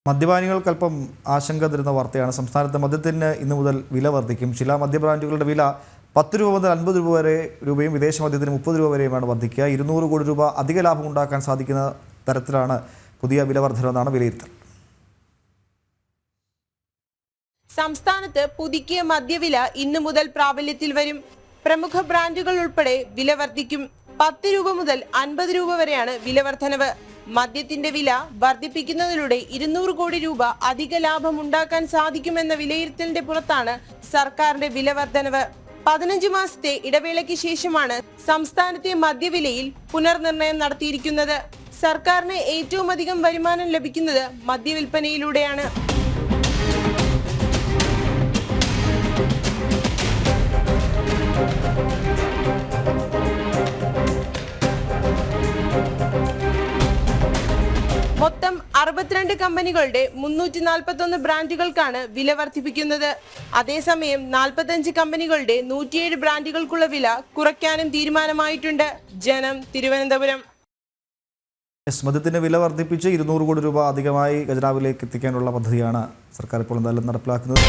മദ്യപാനികൾക്കല്പം ആശങ്ക തരുന്ന വാർത്തയാണ്. സംസ്ഥാനത്ത് മദ്യത്തിന് ഇന്നു മുതൽ വില വർദ്ധിക്കും. ചില മദ്യബ്രാൻഡുകളുടെ വില 10 രൂപ മുതൽ 50 രൂപ രൂപയും വിദേശ മദ്യത്തിന് 30 രൂപ വരെയുമാണ് വർദ്ധിക്കുക. 200 കോടി രൂപ അധിക ലാഭം ഉണ്ടാക്കാൻ സാധിക്കുന്ന തരത്തിലാണ് പുതിയ വില വർധനമെന്നാണ് വിലയിരുത്തൽ. സംസ്ഥാനത്ത് പുതുക്കിയ മദ്യവില ഇന്നു മുതൽ പ്രാബല്യത്തിൽ വരും. പ്രമുഖ ബ്രാൻഡുകൾ ഉൾപ്പെടെ വില വർദ്ധിക്കും. 10 രൂപ മുതൽ 50 രൂപ വരെയാണ് വില വർധനവ്. മദ്യത്തിന്റെ വില വർദ്ധിപ്പിക്കുന്നതിലൂടെ 200 കോടി രൂപ അധിക ലാഭം ഉണ്ടാക്കാൻ സാധിക്കുമെന്ന വിലയിരുത്തലിന്റെ പുറത്താണ് സർക്കാരിന്റെ വില വർധനവ്. 15 മാസത്തെ ഇടവേളയ്ക്ക് ശേഷമാണ് സംസ്ഥാനത്തെ മദ്യവിലയിൽ പുനർനിർണയം നടത്തിയിരിക്കുന്നത്. സർക്കാരിന് ഏറ്റവും അധികം വരുമാനം ലഭിക്കുന്നത് മദ്യവിൽപ്പനയിലൂടെയാണ്. മൊത്തം 62 കമ്പനികളുടെ 341 ബ്രാൻഡുകൾക്കാണ് വില വർദ്ധിപ്പിക്കുന്നത്. അതേസമയം 45 കമ്പനികളുടെ 107 ബ്രാൻഡുകൾക്കുള്ള വില കുറയ്ക്കാനും തീരുമാനമായിട്ടുണ്ട്. ജനം, തിരുവനന്തപുരം. മദ്യത്തിന് വില വർദ്ധിപ്പിച്ച് 200 കോടി രൂപ അധികമായി ഖജനാവിലേക്ക് എത്തിക്കാനുള്ള പദ്ധതിയാണ് സർക്കാർ ഇപ്പോൾ എന്തായാലും നടപ്പിലാക്കുന്നത്.